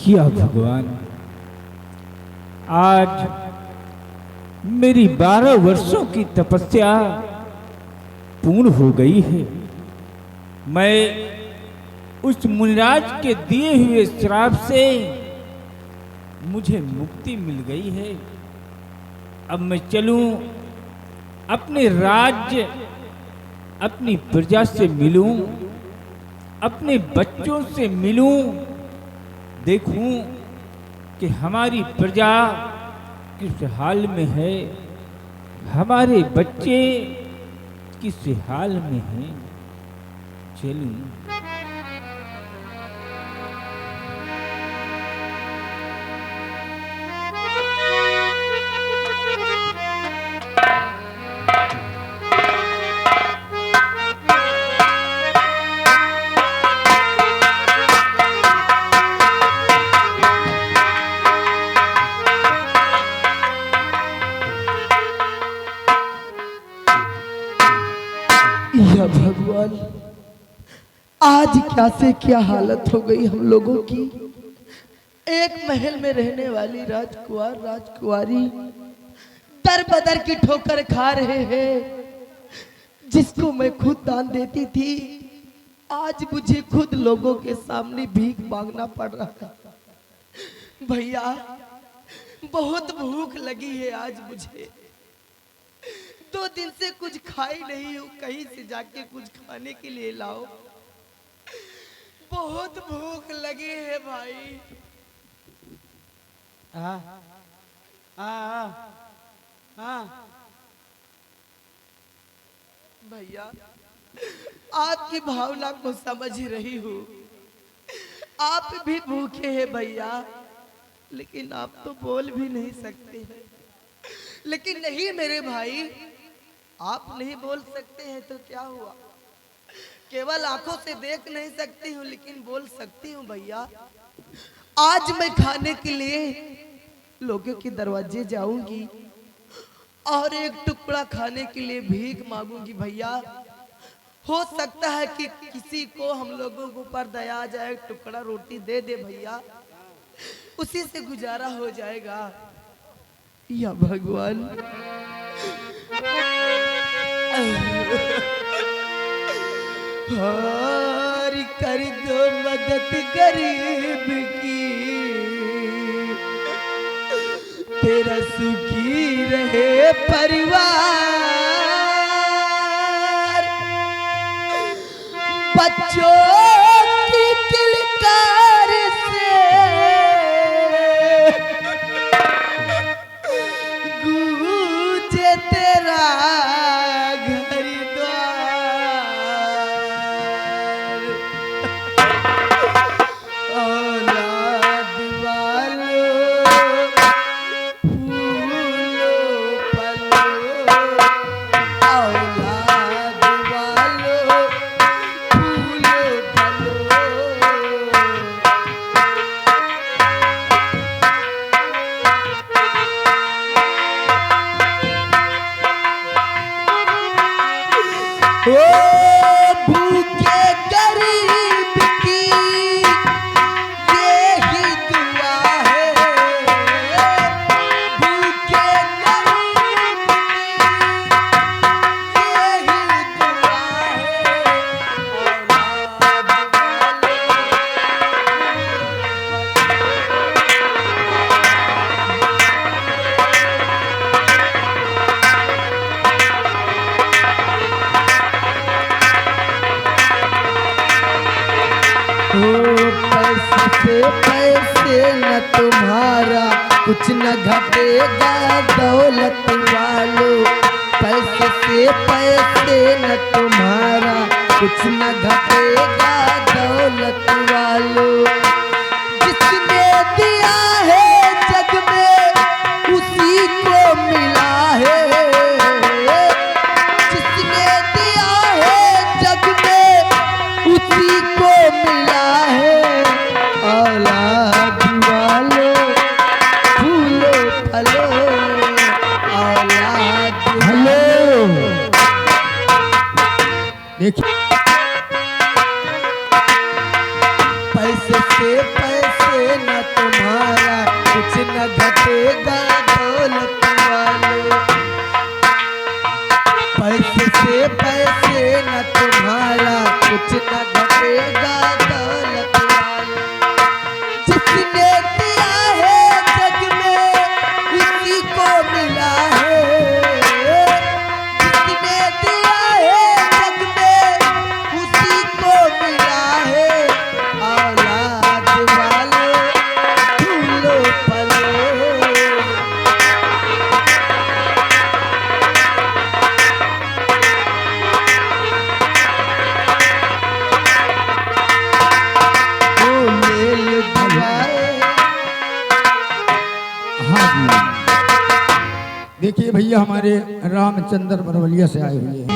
किया भगवान। आज मेरी 12 वर्षों की तपस्या पूर्ण हो गई है। मैं उस मुनिराज के दिए हुए श्राप से मुझे मुक्ति मिल गई है। अब मैं चलूं, अपने राज्य अपनी प्रजा से मिलूं, अपने बच्चों से मिलूं, देखूं कि हमारी प्रजा किस हाल में है, हमारे बच्चे किस हाल में हैं। चलूं। या भगवान, आज क्या से क्या हालत हो गई हम लोगों की। एक महल में रहने वाली राजकुमार राजकुमारी दर बदर की ठोकर खा रहे हैं। जिसको मैं खुद दान देती थी, आज मुझे खुद लोगों के सामने भीख मांगना पड़ रहा है। भैया, बहुत भूख लगी है आज मुझे। 2 दिन से कुछ खाई नहीं हूँ, कहीं से जाके कुछ खाने के लिए लाओ। बहुत भूख लगी है भाई। भैया, आपकी भावना को समझ रही हूँ। आप भी भूखे हैं भैया, लेकिन आप तो बोल भी नहीं सकते हैं। लेकिन नहीं मेरे भाई, आप नहीं बोल सकते हैं तो क्या हुआ। केवल आंखों से देख नहीं सकती हूँ, लेकिन बोल सकती हूँ भैया। आज मैं खाने के लिए लोगों के दरवाजे जाऊंगी और एक टुकड़ा खाने के लिए भीख मांगूंगी भैया। हो सकता है कि किसी को हम लोगों के ऊपर दया आ जाए, टुकड़ा रोटी दे दे भैया, उसी से गुजारा हो जाएगा। या भगवान, हार कर दो मदद गरीब की, तेरा सुखी रहे परिवार। बच्चों की किलकार से गूंजे तेरा घर द्वार। औलाद वालों फूलो फलो, औलाद वालों फूलो फलो। ओ भूखे गरीब की यही दुआ है। भूखे गरीब की यही दुआ है। औलाद पैसे से पैसे न तुम्हारा कुछ न घटेगा दौलत वालों। पैसे से पैसे न तुम्हारा कुछ न घटेगा दौलत वालों। जिसने दिया है जग में उसी को मिला है। जिसने दिया है जग में उसी को मिला है। औलाद वालों फूलो फलो, औलाद वालों। देखिए, पैसे से घटेगा दौलत वाले, पैसे से पैसे न तुम्हारा कुछ न घटेगा दौलत वाले। जिसने दिया है जग में उसी को मिला है, जिसने दिया है जग में उसी को मिला है। औलाद वाले फूलो फलो, देखिए भैया हमारे रामचंद्र बरवलिया से आए हुए हैं।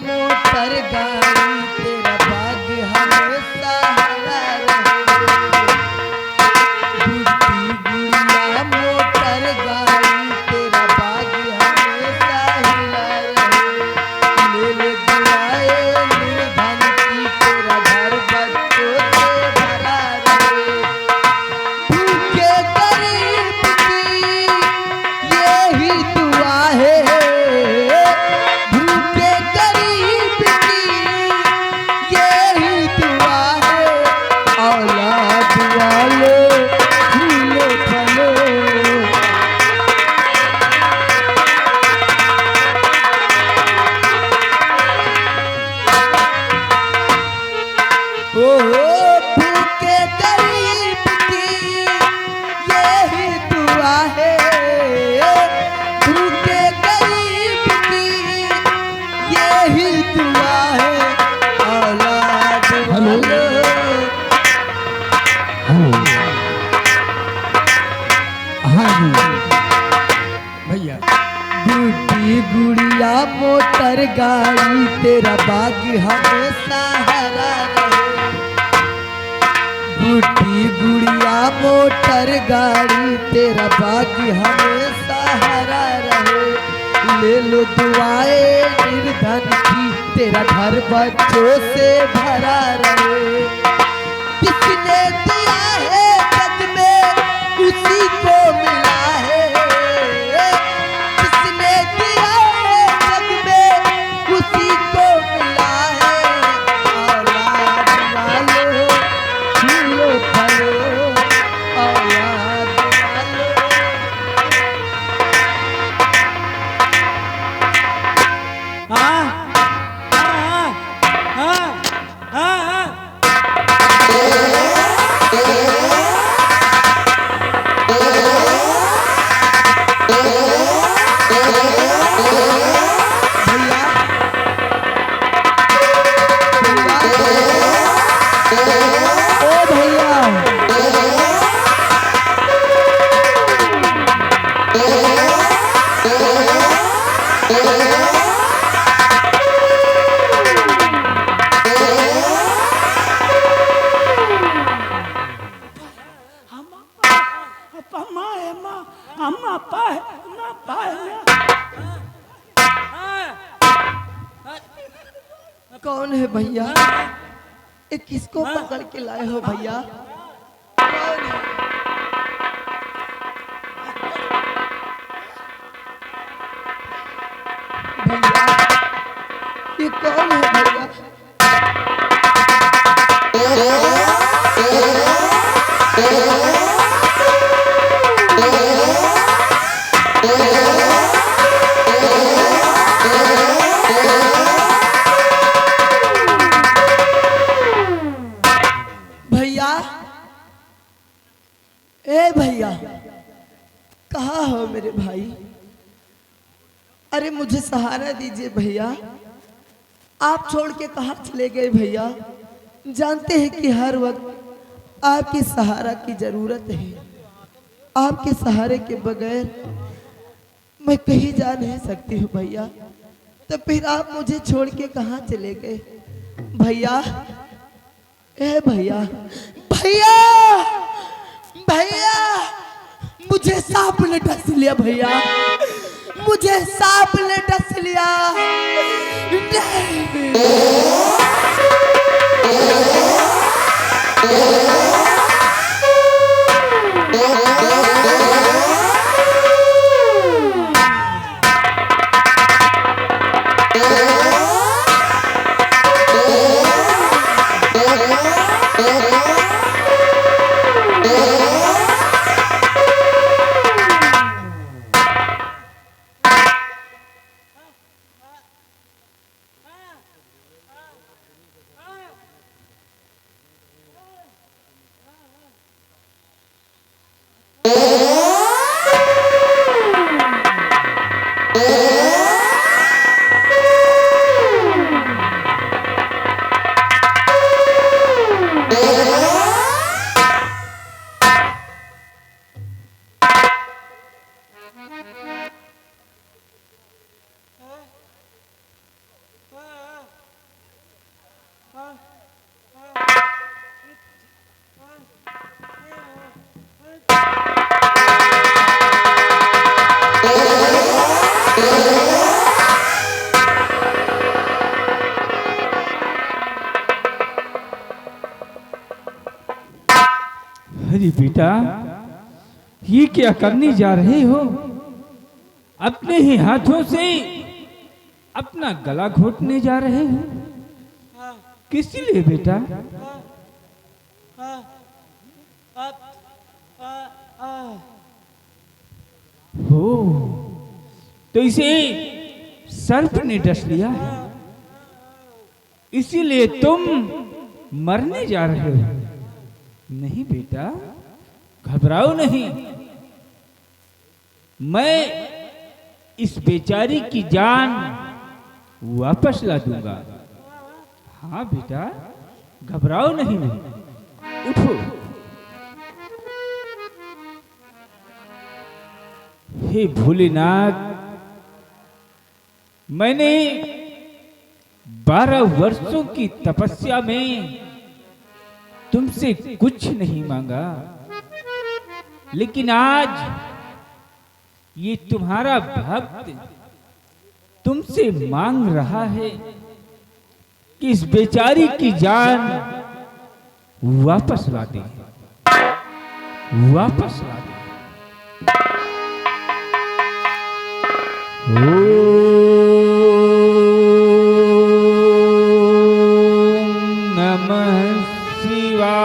मोटर गाड़ी तेरा भाग्य हमेशा हरा रहे। गुड्डी गुड़िया मोटर गाड़ी तेरा भाग्य हमेशा हिला रहे। ले ले दुआए निर्धन की तेरा घर बच्चों से भरा रहे। भूखे गरीब की यही दुआ है, भूखे गरीब की यही दुआ है। औलाद वाले फूलो फलो, भूखे गरीब की यही दुआ है। भूखे गरीब की यही दुआ है। औलाद वाले हाँ जी भैया। गुड्डी गुड़िया मोटर गाड़ी तेरा भाग्य हमेशा हरा रहे। गुड्डी गुड़िया मोटर गाड़ी तेरा भाग्य हमेशा हरा रहे। ले लो दुआएं निर्धन की तेरा घर बच्चों से भरा रहे। किसने दिया है जग में उसी को मिला है, किसने दिया है जग में उसी को मिला है। औलाद वाले फूलो फलो, औलाद वाले कौन है भैया? ये किसको पकड़ के लाए हो भैया? कौन है? भैया ये कौन है भैया? भैया ए भैया कहाँ हो मेरे भाई? अरे मुझे सहारा दीजिए भैया। आप छोड़ के कहाँ चले गए भैया? जानते हैं कि हर वक्त आपकी सहारा की जरूरत है। आपके सहारे के बगैर मैं कहीं जा नहीं सकती हूँ भैया। तो फिर आप मुझे छोड़ के कहाँ चले गए भैया? ए भैया भैया भैया मुझे सांप ने डस लिया भैया, मुझे सांप ने डस लिया। नहीं। ये क्या करने जा रहे हो? अपने ही हाथों से अपना गला घोटने जा रहे हो? किस लिए बेटा? हो तो इसे सर्प ने डस लिया है, इसीलिए तुम मरने जा रहे हो। नहीं बेटा, घबराओ नहीं, मैं इस बेचारी की जान वापस ला दूंगा। हाँ बेटा, घबराओ नहीं, उठो। हे भोलेनाथ, मैंने 12 वर्षों की तपस्या में तुमसे कुछ नहीं मांगा, लेकिन आज ये तुम्हारा भक्त तुमसे मांग रहा है कि इस बेचारी की जान वापस ला दे, वापस ला दे। नमः शिवाय।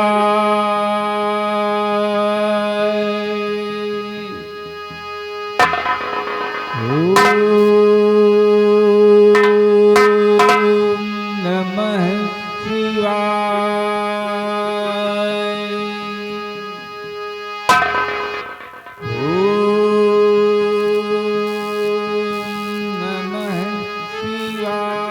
नमः शिवाय। नमः शिवाय।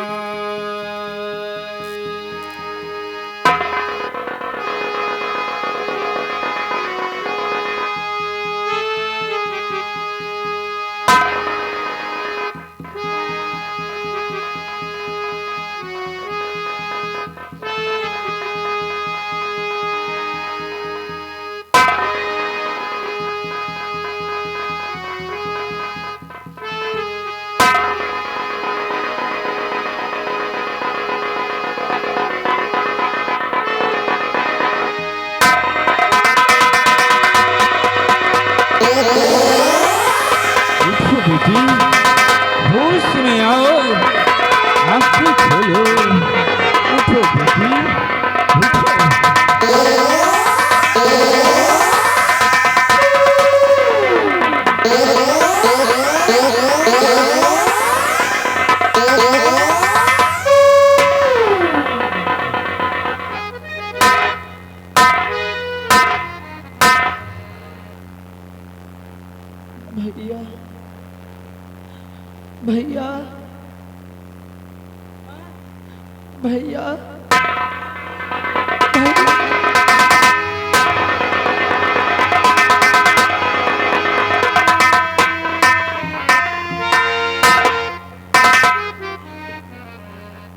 उठो बेटी, होश में आओ, आंखें खोलो। उठो बेटी, उठो। भैया, भैया, भैया,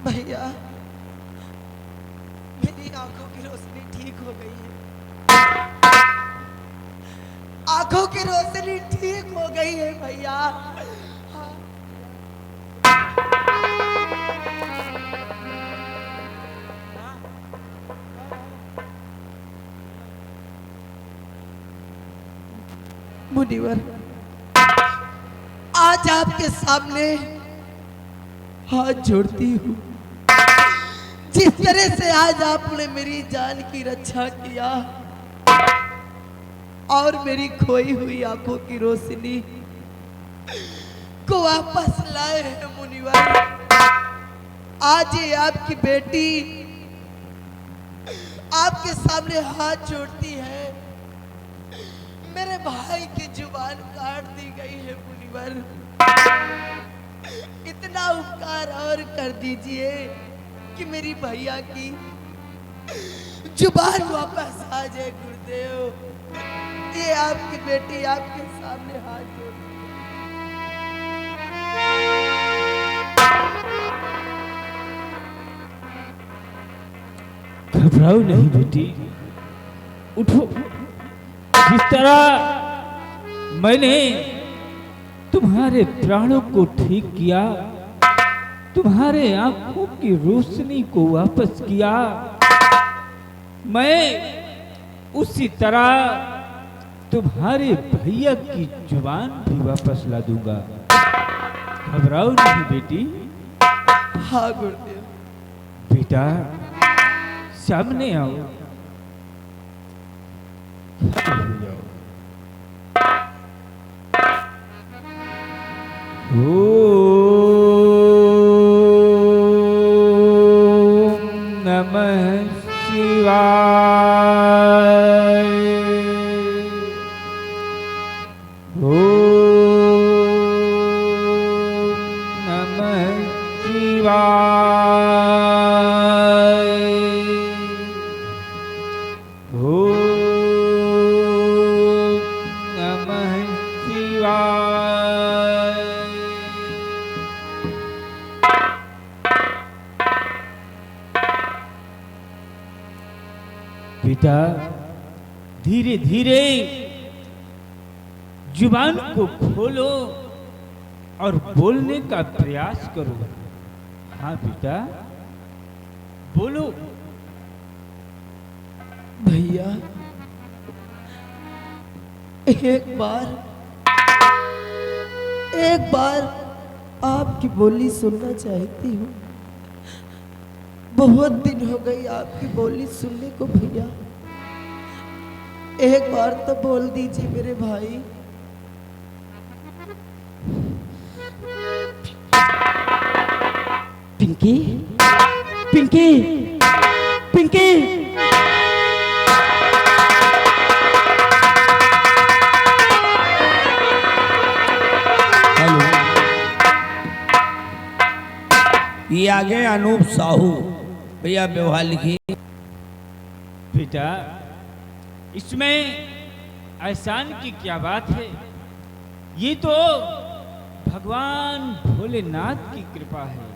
भैया, मेरी आंखों की रोशनी ठीक हो गई है। आंखों की रोशनी ठीक हो गई है भैया। मुनिवर, आज आपके सामने हाथ जोड़ती हूँ। जिस तरह से आज आपने मेरी जान की रक्षा किया और मेरी खोई हुई आंखों की रोशनी को वापस लाए हैं मुनिवर, आज ये आपकी बेटी आपके सामने हाथ जोड़ती है। मेरे भाई की जुबान काट दी गई है मुनिवर, इतना उपकार और कर दीजिए कि मेरी भैया की जुबान वापस आ जाए गुरुदेव। ये आपकी बेटी आपके सामने हाथ जोड़ती है। घबराओ नहीं बेटी, उठो। जिस तरह मैंने तुम्हारे प्राणों को ठीक किया, तुम्हारे आंखों की रोशनी को वापस किया, मैं उसी तरह तुम्हारे भैया की जुबान भी वापस ला दूंगा। घबराओ नहीं बेटी। हाँ गुरुदेव। बेटा सामने आओ। ओम नमः शिवाय। ओम नमः शिवाय। ओम नमः शिवाय। बेटा धीरे धीरे जुबान को खोलो और बोलने का प्रयास करो। हाँ बेटा बोलो। भैया एक बार आपकी बोली सुनना चाहती हूँ। बहुत दिन हो गई आपकी बोली सुनने को भैया। एक बार तो बोल दीजिए मेरे भाई। पिंकी पिंकी पिंकी। हेलो, ये आगे अनूप साहू भैया व्यवहार लिखिए। बेटा इसमें एहसान की क्या बात है? ये तो भगवान भोलेनाथ की कृपा है।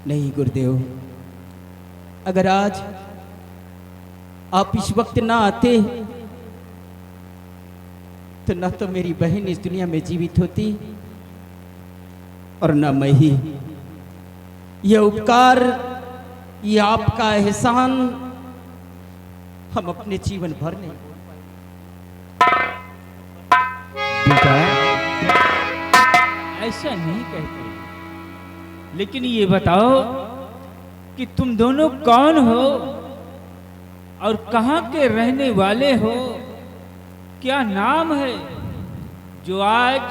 नहीं गुरुदेव, अगर आज आप इस वक्त ना आते तो ना तो मेरी बहन इस दुनिया में जीवित होती और ना मैं ही। यह उपकार, ये आपका एहसान हम अपने जीवन भर नहीं। बेटा ऐसा नहीं कहते, लेकिन ये बताओ कि तुम दोनों कौन हो और कहाँ के रहने वाले हो? क्या नाम है जो आज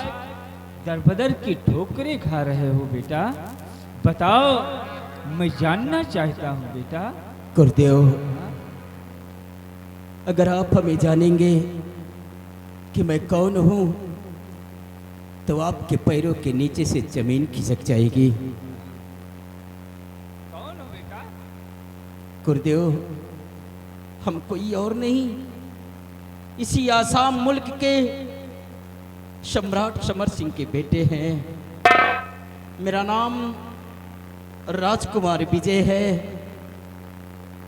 दरबदर की ठोकरें खा रहे हो? बेटा बताओ, मैं जानना चाहता हूँ बेटा। गुरुदेव, अगर आप हमें जानेंगे कि मैं कौन हूँ तो आपके पैरों के नीचे से जमीन खिसक जाएगी। कौन हो बेटा? गुरुदेव, हम कोई और नहीं, इसी आसाम मुल्क के सम्राट समर सिंह के बेटे हैं। मेरा नाम राजकुमार विजय है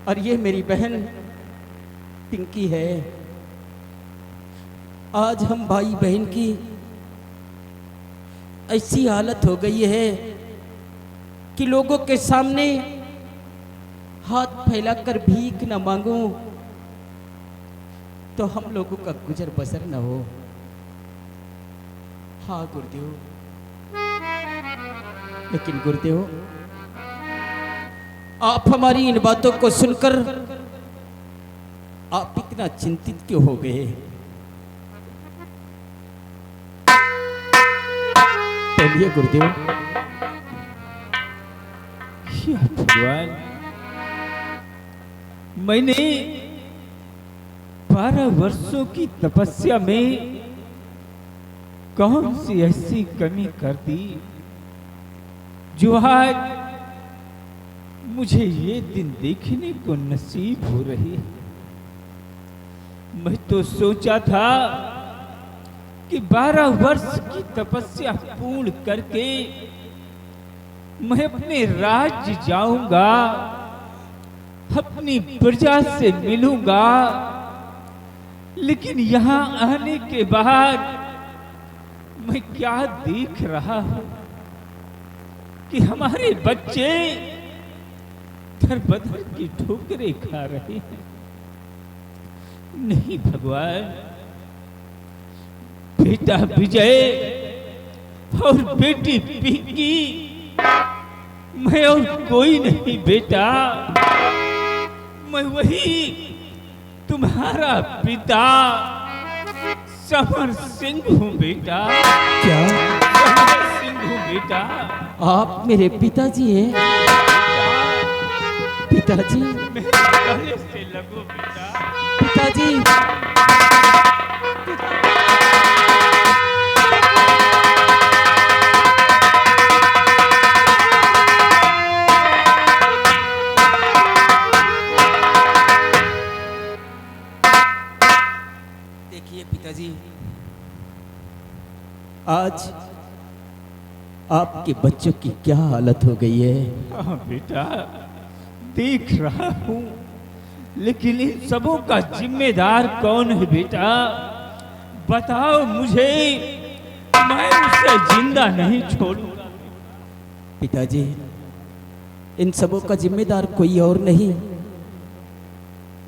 और ये मेरी बहन पिंकी है। आज हम भाई बहन की ऐसी हालत हो गई है कि लोगों के सामने हाथ फैलाकर भीख न मांगूं तो हम लोगों का गुजर बसर न हो। हाँ गुरुदेव, लेकिन गुरुदेव आप हमारी इन बातों को सुनकर आप इतना चिंतित क्यों हो गए? बोलिए गुरुदेव। या भगवान, मैंने 12 वर्षों की तपस्या में कौन सी ऐसी कमी कर दी जो आज मुझे ये दिन देखने को नसीब हो रही है? मैं तो सोचा था कि 12 वर्ष की तपस्या पूर्ण करके मैं अपने राज्य जाऊंगा, अपनी प्रजा से मिलूंगा, लेकिन यहाँ आने के बाद मैं क्या देख रहा हूं कि हमारे बच्चे दरबदर की ठोकरें खा रहे हैं। नहीं भगवान, बेटा विजय और बेटी पिंकी, मैं और कोई नहीं बेटा, मैं वही तुम्हारा पिता समर सिंह हूँ बेटा। क्या समर सिंह हूँ बेटा। आप मेरे पिताजी हैं? पिताजी, मेरे गले से लगो बेटा। पिताजी। देखिए पिताजी, आज आपके बच्चों की क्या हालत हो गई है। हाँ बेटा, देख रहा हूँ, लेकिन इन सबों का जिम्मेदार कौन है बेटा? बताओ मुझे, मैं उसे जिंदा नहीं छोड़ूंगा। पिताजी, इन सबों का जिम्मेदार कोई और नहीं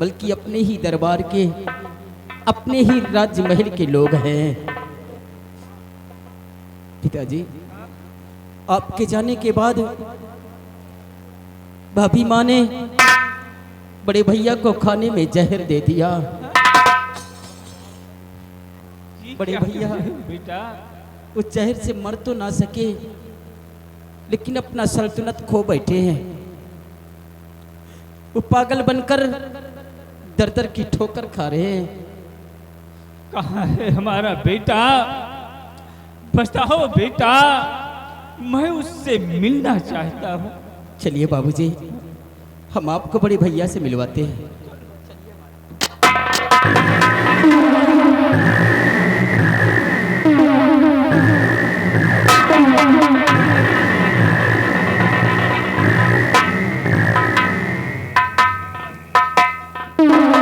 बल्कि अपने ही दरबार के, अपने ही राजमहल के लोग हैं। पिताजी, आपके जाने के बाद भाभी माँ ने बड़े भैया को खाने में जहर दे दिया। बड़े भैया बेटा, उस जहर से मर तो ना सके, लेकिन अपना सल्तनत खो बैठे हैं। वो पागल बनकर दर दर की ठोकर खा रहे हैं। कहाँ है हमारा बेटा? बताओ बेटा, मैं उससे मिलना चाहता हूँ। चलिए बाबूजी, हम आपको बड़े भैया से मिलवाते हैं।